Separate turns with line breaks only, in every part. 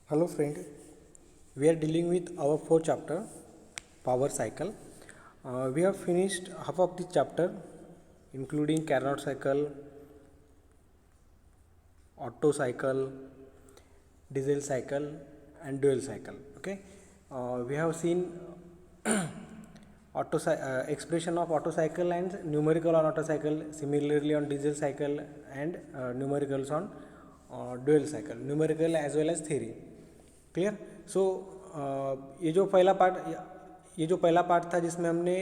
Hello friend, we are dealing with our fourth chapter, power cycle. We have finished half of this chapter including Carnot cycle, Otto cycle, diesel cycle and dual cycle. Okay, we have seen expression of Otto cycle and numerical on Otto cycle, similarly on diesel cycle and numericals on dual cycle, numerical as well as theory. Clear so ये जो पहला part था जिसमें हमने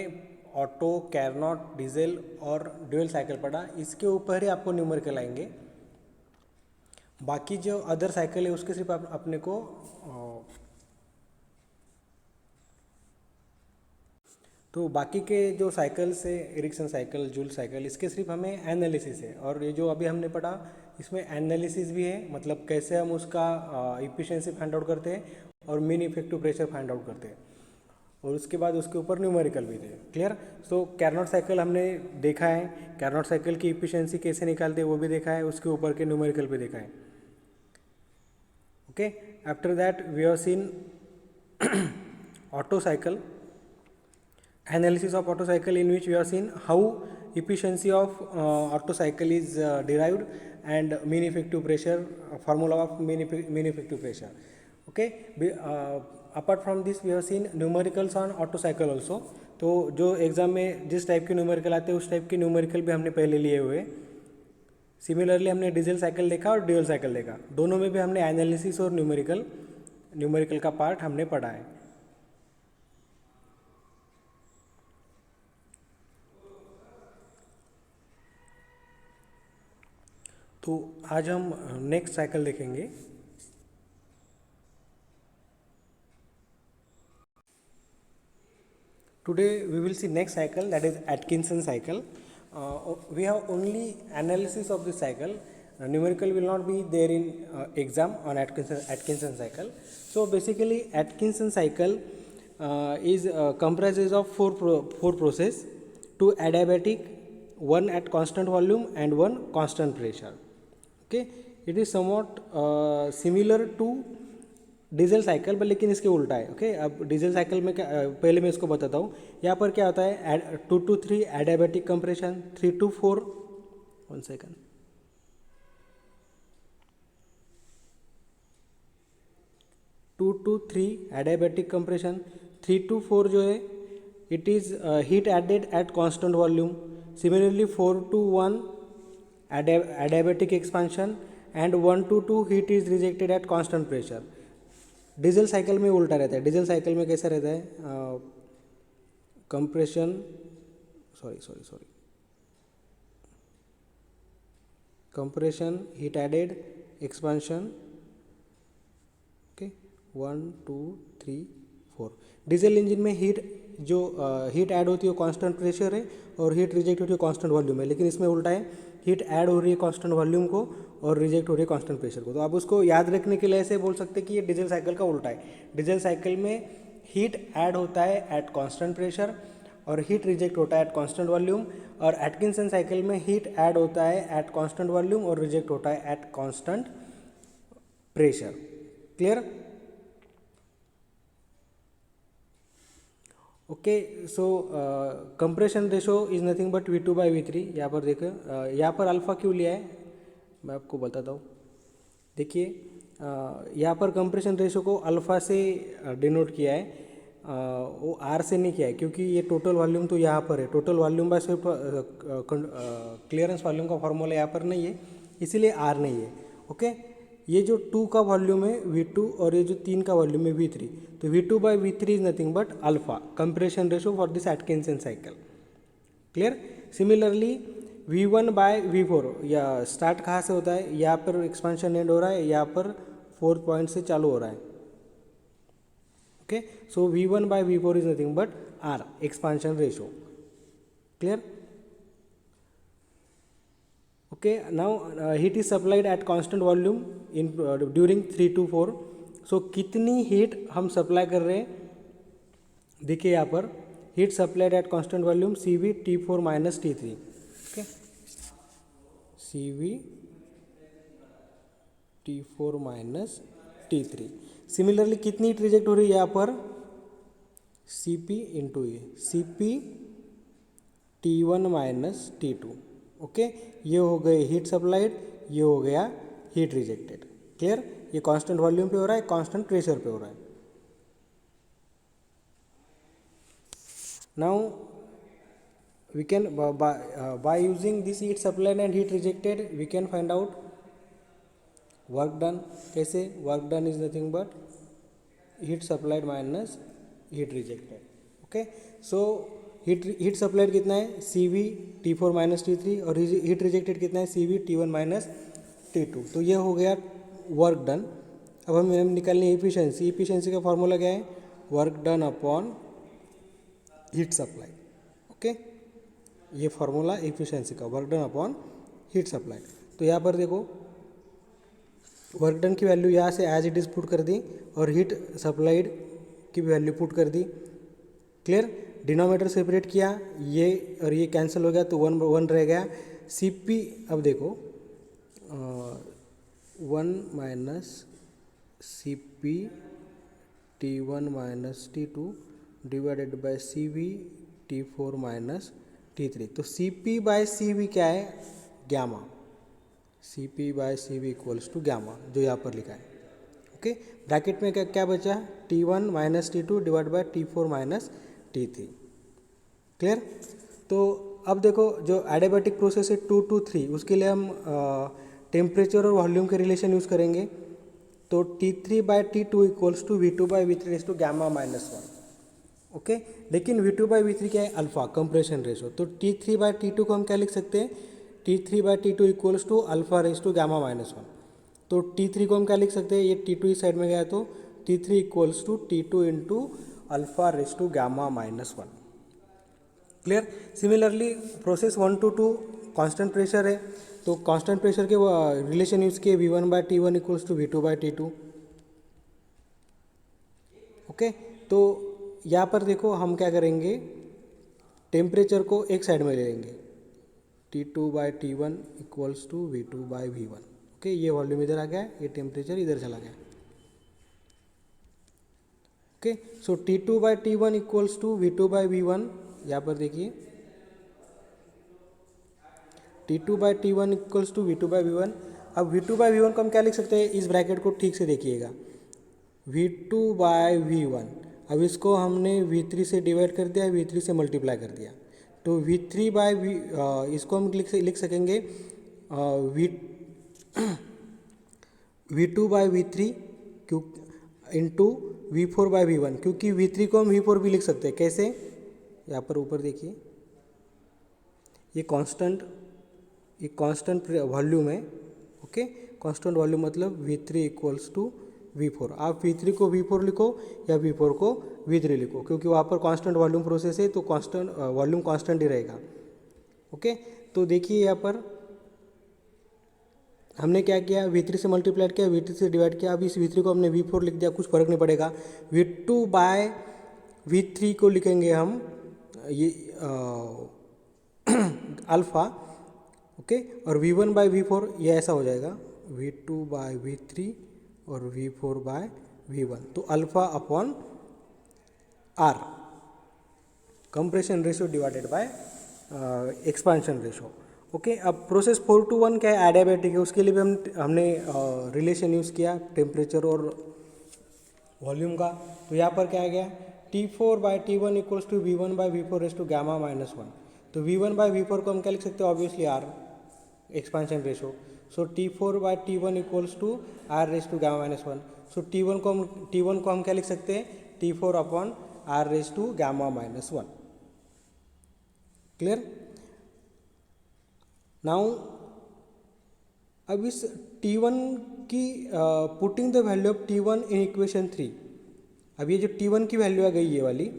auto Carnot diesel और dual cycle पढ़ा, इसके ऊपर ही आपको न्यूमेरिकल आएंगे। बाकी जो अदर साइकिल है उसके सिर्फ अपने को तो बाकी के जो साइकिल्स है एरिक्सन साइकिल, जूल साइकिल, इसके सिर्फ हमें एनालिसिस है। और ये जो अभी हमने पढ़ा इसमें एनालिसिस भी है, मतलब कैसे हम उसका इफिशिएंसी फाइंड आउट करते हैं और mean effective pressure find out करते हैं, और उसके बाद उसके ऊपर न्यूमेरिकल भी थे। क्लियर। सो कैरनॉट साइकिल हमने देखा है, कैरनॉट साइकिल की इफिशिएंसी कैसे निकालते हैं वो भी देखा है, उसके ऊपर के न्यूमेरिकल भी देखा है। Okay, after that we have seen Otto cycle, analysis of Otto cycle, in which we have seen how efficiency of Otto cycle is derived and mean effective pressure, formula of mean effective pressure. Okay, apart from this we have seen numericals on Otto cycle also. तो जो exam में जिस type के numerical आते हैं उस type के numerical भी हमने पहले लिए हुए। सिमिलरली हमने डीजल साइकिल देखा और ड्यूल साइकिल देखा, दोनों में भी हमने एनालिसिस और न्यूमेरिकल का पार्ट हमने पढ़ा है। तो आज हम नेक्स्ट साइकिल देखेंगे। Today we will see next cycle, that is Atkinson cycle. We have only analysis of this cycle, numerical will not be there in exam on Atkinson cycle. So basically Atkinson cycle is comprises of four process, two adiabatic, one at constant volume and one constant pressure. Okay, it is somewhat similar to diesel cycle पर, लेकिन इसके उल्टा है। Okay, अब diesel cycle में क्या, पहले मैं इसको बताता हूँ। यहाँ पर क्या होता है, 2 to 3 adiabatic compression, 3 to 4 1 second 2 to 3 adiabatic compression, 3 to 4 जो है it is heat added at constant volume. Similarly 4 to 1 adiabatic expansion and 1 to 2 heat is rejected at constant pressure. Diesel cycle में उल्टा रहता है। डीजल साइकिल में कैसा रहता है, compression sorry compression, heat added, expansion, 1 2 3 4। Diesel engine में heat add होती है कांस्टेंट प्रेशर है और हीट रिजेक्ट होती है कांस्टेंट वॉल्यूम है, लेकिन इसमें उल्टा है, हीट ऐड हो रही है कांस्टेंट वॉल्यूम को और रिजेक्ट हो रही है कांस्टेंट प्रेशर को। तो आप उसको याद रखने के लिए ऐसे बोल सकते हैं कि ये डीजल साइकिल का उल्टा है। डीजल साइकिल में हीट ऐड होता है एट कांस्टेंट प्रेशर और हीट रिजेक्ट होता है एट कांस्टेंट वॉल्यूम, और एटकिंसन साइकिल में हीट ऐड होता है एट कांस्टेंट वॉल्यूम और रिजेक्ट होता है at constant pressure. Clear. Okay, so compression ratio is nothing but V2/V3। यहाँ पर देखो, यहाँ पर अल्फ़ा क्यों लिया है मैं आपको बताता हूँ। देखिए, यहाँ पर कंप्रेशन रेशो को अल्फ़ा से डिनोट किया है, वो R से नहीं किया है, क्योंकि ये टोटल वॉल्यूम तो यहाँ पर है। Total volume by Swift clearance volume का फॉर्मूला यहाँ पर नहीं है, इसीलिए R नहीं है। ओके, ये जो 2 का वॉल्यूम है V2 और ये जो 3 का वॉल्यूम है V3, तो V2/V3 is nothing but alpha compression ratio for this Atkinson cycle. Clear. Similarly V1/V4, या स्टार्ट कहाँ से होता है, यहाँ पर एक्सपेंशन एंड हो रहा है, यहाँ पर 4 पॉइंट से चालू हो रहा है। Okay, so V1/V4 is nothing but R, expansion ratio. Clear. Okay, now heat is supplied at constant volume in during 3 to 4. So कितनी हीट हम सप्लाई कर रहे हैं, देखिए यहाँ पर heat supplied at constant volume CV T4 - T3। Okay, CV T4 - T3। Similarly कितनी heat reject हो रही है यहाँ पर, Cp इंटू ए, Cp T1 minus T2। Okay, ये हो गए हीट सप्लाइड, ये हो गया हीट रिजेक्टेड। क्लियर, ये कांस्टेंट वॉल्यूम पे हो रहा है, कांस्टेंट प्रेशर पे हो रहा है। Now we can by using this heat supplied and heat rejected we can find out work done। कैसे, work done is nothing but heat supplied minus heat rejected। Okay, so heat supplied कितना है, CV T4 minus T3, और heat rejected कितना है, CV T1 minus T2। तो ये हो गया वर्क डन। अब हम निकालनी एफिशिएंसी। एफिशिएंसी का फॉर्मूला क्या है, work done upon heat supply. Okay, ये फार्मूला एफिशिएंसी का, work done upon heat supply. तो यहाँ पर देखो वर्क डन की वैल्यू यहाँ से एज इट इज़ पुट कर दी, और हीट सप्लाइड की वैल्यू पुट कर दी। क्लियर, डिनोमिनेटर सेपरेट किया, ये और ये कैंसिल हो गया, तो वन वन रह गया। Cp, अब देखो 1 minus Cp T1 minus T2 divided by CV T4 minus T3। तो Cp बाय CV क्या है, gamma. Cp by CV equals to gamma, जो यहाँ पर लिखा है। ओके, ब्रैकेट में क्या क्या बचा, T1 minus T2 divide by T4 minus T3। Clear, तो अब देखो जो एडियाबैटिक प्रोसेस है 2 to 3, उसके लिए हम टेम्परेचर और वॉल्यूम के रिलेशन यूज़ करेंगे। तो T3 by T2 equals to V2 by V3 raise to gamma minus 1। Okay, लेकिन V2 बाय V3 क्या है, अल्फा, कंप्रेशन रेशो। तो T3 बाय T2 को हम क्या लिख सकते हैं, T3 by T2 equals to alpha raise to gamma minus 1। तो T3 को हम क्या लिख सकते हैं, ये T2 इस साइड में गया, तो T3 equals to T2 into alpha raise to gamma minus 1। Clear, similarly process 1 to 2 constant pressure है, तो कांस्टेंट प्रेशर के रिलेशन यूज़ किए, V1 by T1 equals to V2 by T2। Okay, तो यहाँ पर देखो हम क्या करेंगे, टेम्परेचर को एक साइड में ले लेंगे, T2 by T1 equals to V2 by V1। Okay, ये वॉल्यूम इधर आ गया, ये टेम्परेचर इधर चला गया। Okay, so T2 by T1 equals to V2 by V1। यहाँ पर देखिए T2 by T1 equals to V2 by V1। अब V2 बाय V1 को हम क्या लिख सकते हैं, इस ब्रैकेट को ठीक से देखिएगा, V2 बाय V1। अब इसको हमने V3 से डिवाइड कर दिया, V3 से मल्टीप्लाई कर दिया, तो V3 बाय इसको हम लिख सकेंगे V2 बाय V3 क्यों इंटू V4 बाय V1, क्योंकि V3 को हम V4 भी लिख सकते हैं। कैसे, यहाँ पर ऊपर देखिए, ये कांस्टेंट वॉल्यूम है। ओके, कांस्टेंट वॉल्यूम मतलब V3 इक्वल्स टू V4। आप V3 को V4 लिखो या V4 को V3 लिखो, क्योंकि वहाँ पर कांस्टेंट वॉल्यूम प्रोसेस है, तो कांस्टेंट वॉल्यूम कांस्टेंट ही रहेगा। ओके, तो देखिए यहाँ पर हमने क्या किया, V3 से मल्टीप्लाई किया, V3 से डिवाइड किया। अब इस V3 को हमने V4 लिख दिया, कुछ फर्क नहीं पड़ेगा। V2 बाय V3 को लिखेंगे हम ये अल्फ़ा। ओके, और V1 बाय V4 ये ऐसा हो जाएगा, V2 बाय V3 और V4 बाय V1। तो alpha upon R, compression ratio divided by expansion ratio. Okay, अब प्रोसेस 4 to 1 क्या है, एडियाबैटिक है, उसके लिए भी हमने रिलेशन यूज़ किया टेम्परेचर और वॉल्यूम का। तो यहाँ पर क्या आ गया, T4 by T1 equals to V1 by V4 raise to gamma minus 1। तो V1 बाय V4 को हम क्या लिख सकते हैं, obviously R, expansion ratio. So T4 by T1 equals to R race to gamma minus 1। So T1 को हम क्या लिख सकते हैं, T4 upon R race to gamma minus 1। Clear, now अब इस T1 की putting the value of T1 in equation 3। अब ये जो T1 की वैल्यू आ गई, ये वाली,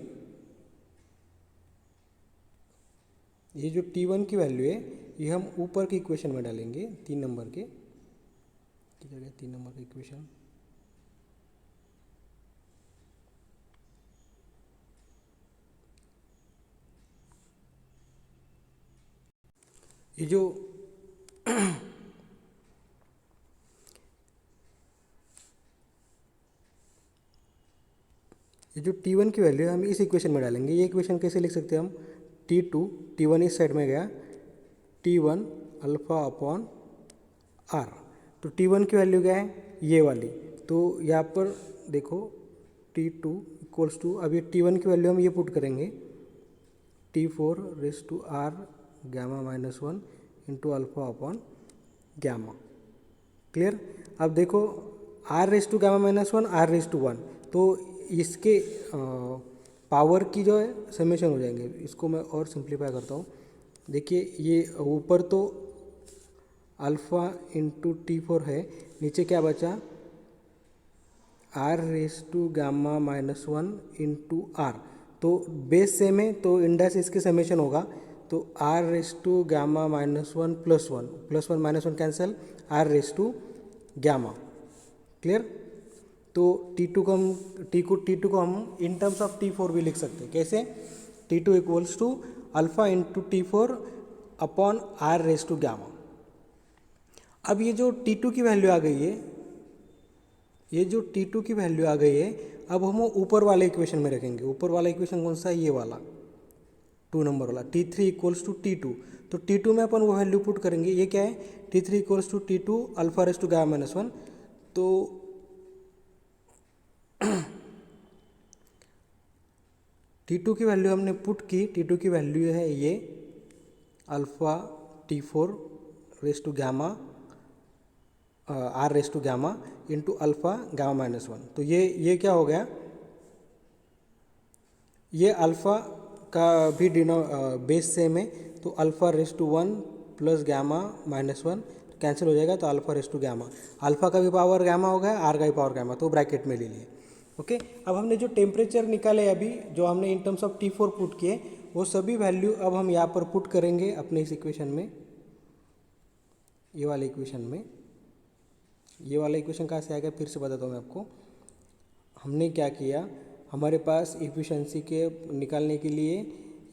ये जो T1 की वैल्यू है, ये हम ऊपर की इक्वेशन में डालेंगे, 3 नंबर के, किधर गया 3 नंबर का इक्वेशन, ये जो ये जो T1 की वैल्यू है हम इस इक्वेशन में डालेंगे। ये इक्वेशन कैसे लिख सकते हैं हम, T2, T1 इस साइड में गया, T1 अल्फ़ा अपॉन आर। तो T1 की वैल्यू क्या है, ये वाली। तो यहाँ पर देखो T2 इक्वल्स टू, अब ये T1 की वैल्यू हम ये पुट करेंगे, T4 raise to R gamma minus 1 into alpha upon gamma. Clear. अब देखो R raise to gamma minus 1, R race to 1, तो इसके पावर की जो है समेशन हो जाएंगे। इसको मैं और सिंप्लीफाई करता हूँ। देखिए ये ऊपर तो अल्फ़ा इंटू T4 है, नीचे क्या बचा, R raise to gamma minus 1 into R. तो बेस सेम है तो इंडस इसके समेशन होगा, तो आर raise to gamma minus 1 plus 1 plus 1 minus 1 cancel, R raise to gamma. Clear. तो T2 को हम इन टर्म्स ऑफ T4 भी लिख सकते हैं। कैसे, T2 equals to alpha into T4 upon R raise to gamma. अब ये जो T2 की वैल्यू आ गई है, ये जो T2 की वैल्यू आ गई है, अब हम ऊपर वाले इक्वेशन में रखेंगे। ऊपर वाला इक्वेशन कौन सा है, ये वाला 2 नंबर वाला, T3 इक्वल्स टू T2। तो T2 में अपन वो वैल्यू पुट करेंगे। ये क्या है, T3 equals to T2 alpha raise to gamma minus 1। तो T2 की वैल्यू हमने पुट की, T2 की वैल्यू है ये alpha T4 raise to gamma R raise to gamma into alpha gamma minus 1। तो ये क्या हो गया, ये अल्फ़ा का भी बेस सेम है, तो alpha raise to 1 plus gamma minus 1 cancel हो जाएगा, तो alpha raise to gamma, alpha का भी पावर गामा हो गया, आर का भी पावर गामा, तो ब्रैकेट में ले लिए। ओके। अब हमने जो टेम्परेचर निकाले अभी, जो हमने in terms of T4 put किए, वो सभी वैल्यू अब हम यहाँ पर पुट करेंगे अपने इस इक्वेशन में, ये वाले इक्वेशन में। ये वाला इक्वेशन कहाँ से आ गया, फिर से बताता हूँ मैं आपको। हमने क्या किया, हमारे पास इफिशिएंसी के निकालने के लिए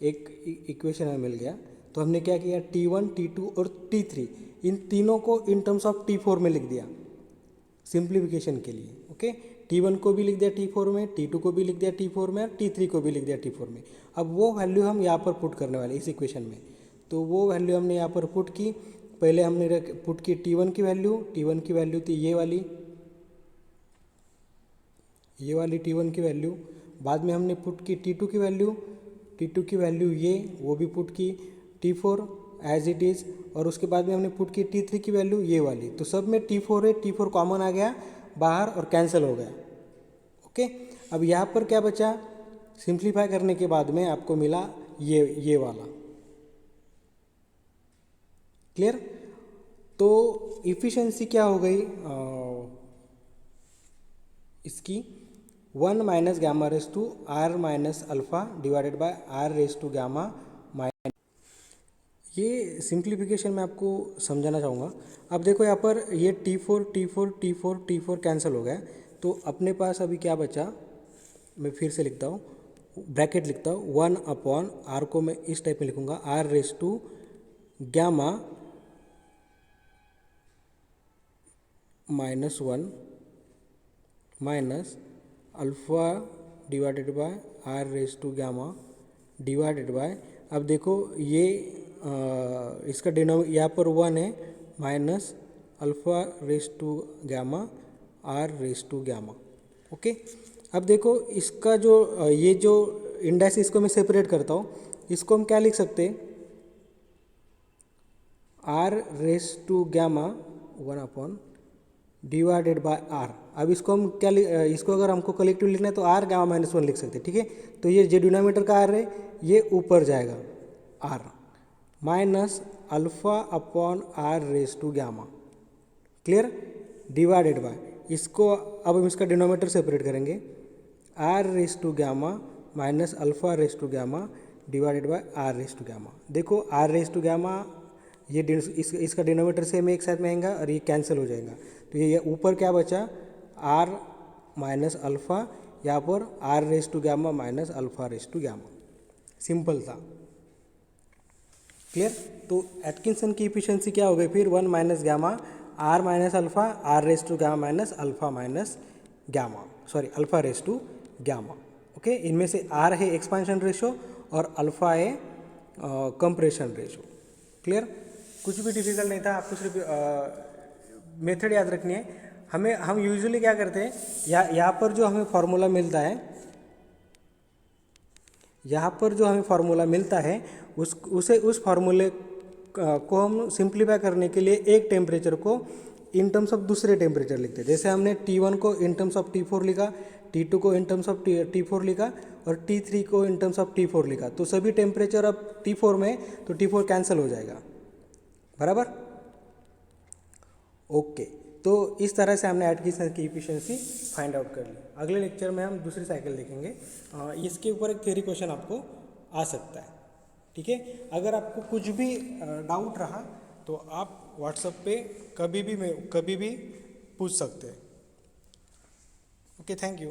एक इक्वेशन हमें मिल गया, तो हमने क्या किया, T1, T2 और T3 इन तीनों को इन टर्म्स ऑफ T4 में लिख दिया सिंप्लीफिकेशन के लिए। ओके। T1 को भी लिख दिया T4 में, T2 को भी लिख दिया T4 में, और T3 को भी लिख दिया T4 में। अब वो वैल्यू हम यहाँ पर पुट करने वाले इस इक्वेशन में। तो वो वैल्यू हमने यहाँ पर पुट की। पहले हमने पुट की T1 की वैल्यू थी ये वाली T1 की वैल्यू। बाद में हमने पुट की T2 की वैल्यू ये, वो भी पुट की, T4 एज इट इज़, और उसके बाद में हमने पुट की T3 की वैल्यू ये वाली। तो सब में T4 है, T4 कॉमन आ गया बाहर और कैंसिल हो गया। ओके। अब यहाँ पर क्या बचा, सिंप्लीफाई करने के बाद में आपको मिला ये वाला। क्लियर। तो इफिशिएंसी क्या हो गई इसकी, 1 minus gamma raise to R minus alpha divided by R raise to gamma minus. ये सिंप्लीफिकेशन मैं आपको समझाना चाहूँगा। अब देखो यहाँ पर ये T4 कैंसिल हो गया, तो अपने पास अभी क्या बचा, मैं फिर से लिखता हूँ, ब्रैकेट लिखता हूँ, 1 अपॉन आर को मैं इस टाइप में लिखूँगा, R raise to gamma minus 1 minus alpha divided by R raise to gamma divided by, अब देखो ये इसका यहाँ पर 1 है, minus alpha raise to gamma R raise to gamma. Okay. अब देखो इसका जो ये जो इंडेक्स, इसको मैं सेपरेट करता हूँ, इसको हम क्या लिख सकते हैं, R raise to gamma 1 upon divided by R. अब इसको हम क्या इसको अगर हमको कलेक्टिव लिखना है तो आर गामा माइनस 1 लिख सकते हैं। ठीक है। तो ये जो डिनोमिनेटर का आर है ये ऊपर जाएगा, R minus alpha upon R raise to gamma. Clear. Divided by, इसको अब हम इसका डिनोमिनेटर सेपरेट करेंगे, R raise to gamma minus alpha raise to gamma divided by R raise to gamma. देखो आर रेस टू गामा ये इसका denominator same एक साथ में आएगा और ये कैंसिल हो जाएगा, तो ये ऊपर क्या बचा, आर माइनस अल्फ़ा, यहाँ पर R raise to gamma minus alpha raise to gamma. Simple था। क्लियर। तो एटकिंसन की इफिशिएंसी क्या हो गई फिर, 1 minus gamma R minus alpha R raise to gamma minus alpha minus gamma, sorry alpha raise to gamma. Okay. Okay, इनमें से R है एक्सपांशन रेशो और अल्फ़ा है कंप्रेशन रेशो। क्लियर, कुछ भी डिफिकल्ट नहीं था, आपको सिर्फ मेथड याद रखनी है। हम यूजुअली क्या करते हैं, यहाँ पर जो हमें फार्मूला मिलता है, यहाँ पर जो हमें फार्मूला मिलता है उस फार्मूले को हम सिंप्लीफाई करने के लिए एक टेम्परेचर को इन टर्म्स ऑफ दूसरे टेम्परेचर लिखते हैं। जैसे हमने T1 को इन टर्म्स ऑफ T4 लिखा, T2 को इन टर्म्स ऑफ T4 लिखा और T3 को इन टर्म्स ऑफ T4 लिखा, तो सभी टेम्परेचर अब T4 में, तो T4 कैंसिल हो जाएगा, बराबर। ओके, तो इस तरह से हमने एटकिंसन की इफिशिएंसी फाइंड आउट कर ली। अगले लेक्चर में हम दूसरी साइकिल देखेंगे। इसके ऊपर एक थ्योरी क्वेश्चन आपको आ सकता है, ठीक है। अगर आपको कुछ भी डाउट रहा तो आप व्हाट्सएप पे कभी भी पूछ सकते हैं। Okay, thank you.